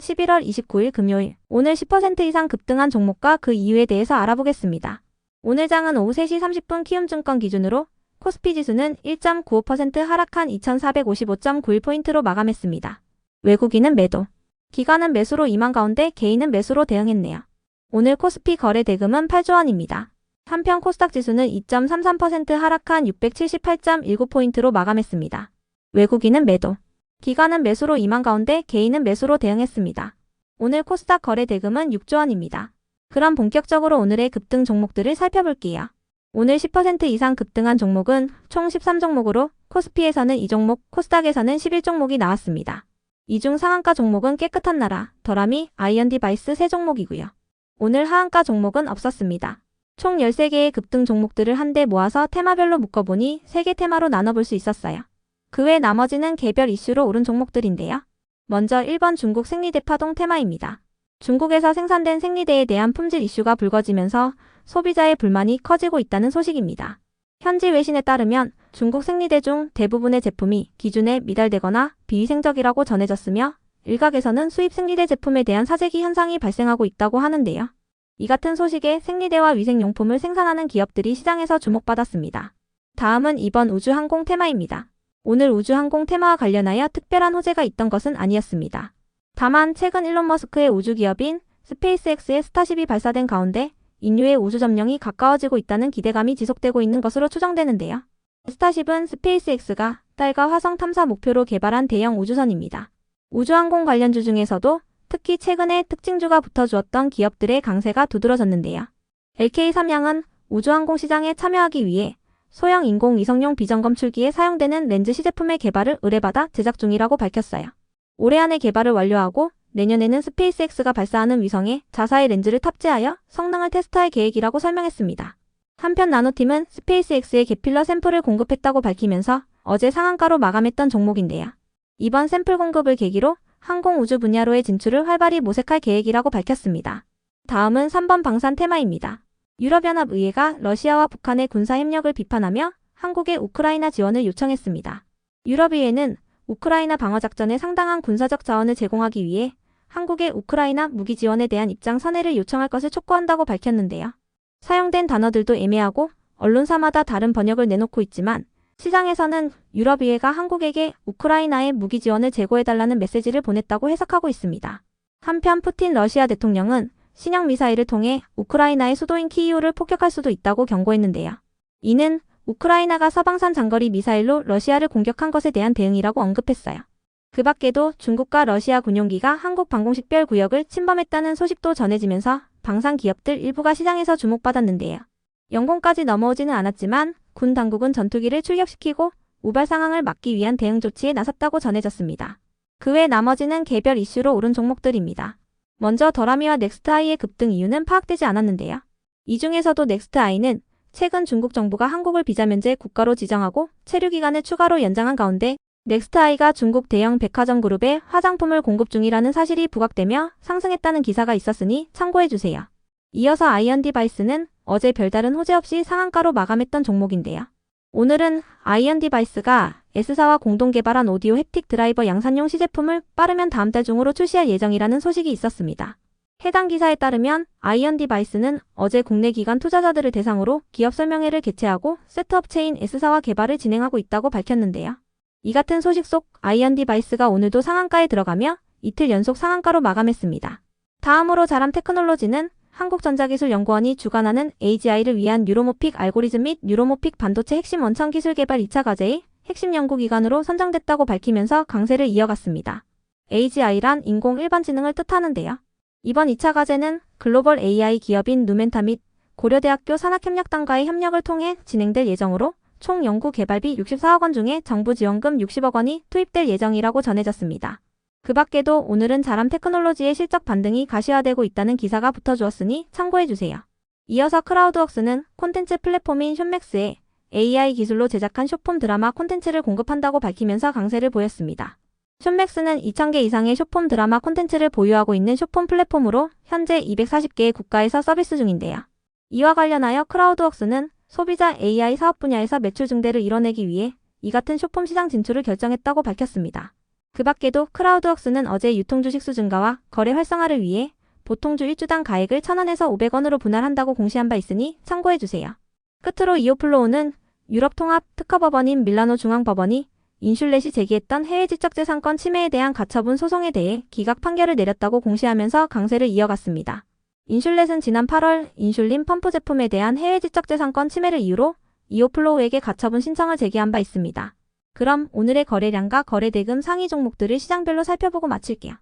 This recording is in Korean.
11월 29일 금요일, 오늘 10% 이상 급등한 종목과 그 이유에 대해서 알아보겠습니다. 오늘 장은 오후 3시 30분 키움증권 기준으로 코스피 지수는 1.95% 하락한 2455.91포인트로 마감했습니다. 외국인은 매도, 기관은 매수로 임한 가운데 개인은 매수로 대응했네요. 오늘 코스피 거래 대금은 8조 원입니다. 한편 코스닥 지수는 2.33% 하락한 678.19포인트로 마감했습니다. 외국인은 매도, 기관은 매수로 임한 가운데 개인은 매수로 대응했습니다. 오늘 코스닥 거래 대금은 6조 원입니다. 그럼 본격적으로 오늘의 급등 종목들을 살펴볼게요. 오늘 10% 이상 급등한 종목은 총 13종목으로 코스피에서는 2종목, 코스닥에서는 11종목이 나왔습니다. 이 중 상한가 종목은 깨끗한 나라, 더라미, 아이언디바이스 3종목이고요. 오늘 하한가 종목은 없었습니다. 총 13개의 급등 종목들을 한데 모아서 테마별로 묶어보니 3개 테마로 나눠볼 수 있었어요. 그 외 나머지는 개별 이슈로 오른 종목들인데요. 먼저 1번 중국 생리대 파동 테마입니다. 중국에서 생산된 생리대에 대한 품질 이슈가 불거지면서 소비자의 불만이 커지고 있다는 소식입니다. 현지 외신에 따르면 중국 생리대 중 대부분의 제품이 기준에 미달되거나 비위생적이라고 전해졌으며 일각에서는 수입 생리대 제품에 대한 사재기 현상이 발생하고 있다고 하는데요. 이 같은 소식에 생리대와 위생용품을 생산하는 기업들이 시장에서 주목받았습니다. 다음은 이번 우주항공 테마입니다. 오늘 우주항공 테마와 관련하여 특별한 호재가 있던 것은 아니었습니다. 다만 최근 일론 머스크의 우주기업인 스페이스X의 스타쉽이 발사된 가운데 인류의 우주 점령이 가까워지고 있다는 기대감이 지속되고 있는 것으로 추정되는데요. 스타쉽은 스페이스X가 달과 화성 탐사 목표로 개발한 대형 우주선입니다. 우주항공 관련주 중에서도 특히 최근에 특징주가 붙어주었던 기업들의 강세가 두드러졌는데요. LK 삼양은 우주항공 시장에 참여하기 위해 소형 인공위성용 비전검출기에 사용되는 렌즈 시제품의 개발을 의뢰받아 제작 중이라고 밝혔어요. 올해 안에 개발을 완료하고 내년에는 스페이스X가 발사하는 위성에 자사의 렌즈를 탑재하여 성능을 테스트할 계획이라고 설명했습니다. 한편 나노팀은 스페이스X에 게필러 샘플을 공급했다고 밝히면서 어제 상한가로 마감했던 종목인데요. 이번 샘플 공급을 계기로 항공우주 분야로의 진출을 활발히 모색할 계획이라고 밝혔습니다. 다음은 3번 방산 테마입니다. 유럽연합의회가 러시아와 북한의 군사협력을 비판하며 한국의 우크라이나 지원을 요청했습니다. 유럽의회는 우크라이나 방어작전에 상당한 군사적 자원을 제공하기 위해 한국의 우크라이나 무기 지원에 대한 입장 선회를 요청할 것을 촉구한다고 밝혔는데요. 사용된 단어들도 애매하고 언론사마다 다른 번역을 내놓고 있지만 시장에서는 유럽의회가 한국에게 우크라이나의 무기 지원을 제고해달라는 메시지를 보냈다고 해석하고 있습니다. 한편 푸틴 러시아 대통령은 신형 미사일을 통해 우크라이나의 수도인 키이우를 폭격할 수도 있다고 경고했는데요. 이는 우크라이나가 서방산 장거리 미사일로 러시아를 공격한 것에 대한 대응이라고 언급했어요. 그 밖에도 중국과 러시아 군용기가 한국 방공식별 구역을 침범했다는 소식도 전해지면서 방산 기업들 일부가 시장에서 주목받았는데요. 영공까지 넘어오지는 않았지만 군 당국은 전투기를 출격시키고 우발 상황을 막기 위한 대응 조치에 나섰다고 전해졌습니다. 그 외 나머지는 개별 이슈로 오른 종목들입니다. 먼저 더라미와 넥스트아이의 급등 이유는 파악되지 않았는데요. 이 중에서도 넥스트아이는 최근 중국 정부가 한국을 비자 면제 국가로 지정하고 체류 기간을 추가로 연장한 가운데 넥스트아이가 중국 대형 백화점 그룹에 화장품을 공급 중이라는 사실이 부각되며 상승했다는 기사가 있었으니 참고해주세요. 이어서 아이언디바이스는 어제 별다른 호재 없이 상한가로 마감했던 종목인데요. 오늘은 아이언디바이스가 S사와 공동 개발한 오디오 햅틱 드라이버 양산용 시제품을 빠르면 다음 달 중으로 출시할 예정이라는 소식이 있었습니다. 해당 기사에 따르면 아이언디바이스는 어제 국내 기관 투자자들을 대상으로 기업 설명회를 개최하고 셋업체인 S사와 개발을 진행하고 있다고 밝혔는데요. 이 같은 소식 속 아이언디바이스가 오늘도 상한가에 들어가며 이틀 연속 상한가로 마감했습니다. 다음으로 자람테크놀로지는 한국전자기술연구원이 주관하는 AGI를 위한 뉴로모픽 알고리즘 및 뉴로모픽 반도체 핵심 원천 기술 개발 2차 과제의 핵심 연구기관으로 선정됐다고 밝히면서 강세를 이어갔습니다. AGI란 인공 일반지능을 뜻하는데요. 이번 2차 과제는 글로벌 AI 기업인 누멘타 및 고려대학교 산학협력단과의 협력을 통해 진행될 예정으로 총 연구 개발비 64억 원 중에 정부 지원금 60억 원이 투입될 예정이라고 전해졌습니다. 그 밖에도 오늘은 자람테크놀로지의 실적 반등이 가시화되고 있다는 기사가 붙어주었으니 참고해주세요. 이어서 크라우드웍스는 콘텐츠 플랫폼인 숏맥스에 AI 기술로 제작한 숏폼 드라마 콘텐츠를 공급한다고 밝히면서 강세를 보였습니다. 숏맥스는 2,000개 이상의 숏폼 드라마 콘텐츠를 보유하고 있는 숏폼 플랫폼으로 현재 240개의 국가에서 서비스 중인데요. 이와 관련하여 크라우드웍스는 소비자 AI 사업 분야에서 매출 증대를 이뤄내기 위해 이 같은 숏폼 시장 진출을 결정했다고 밝혔습니다. 그 밖에도 크라우드웍스는 어제 유통주식수 증가와 거래 활성화를 위해 보통주 1주당 가액을 1,000원에서 500원으로 분할한다고 공시한 바 있으니 참고해주세요. 끝으로 이오플로우는 유럽 통합 특허법원인 밀라노 중앙법원이 인슐렛이 제기했던 해외 지적재산권 침해에 대한 가처분 소송에 대해 기각 판결을 내렸다고 공시하면서 강세를 이어갔습니다. 인슐렛은 지난 8월 인슐린 펌프 제품에 대한 해외 지적재산권 침해를 이유로 이오플로우에게 가처분 신청을 제기한 바 있습니다. 그럼 오늘의 거래량과 거래대금 상위 종목들을 시장별로 살펴보고 마칠게요.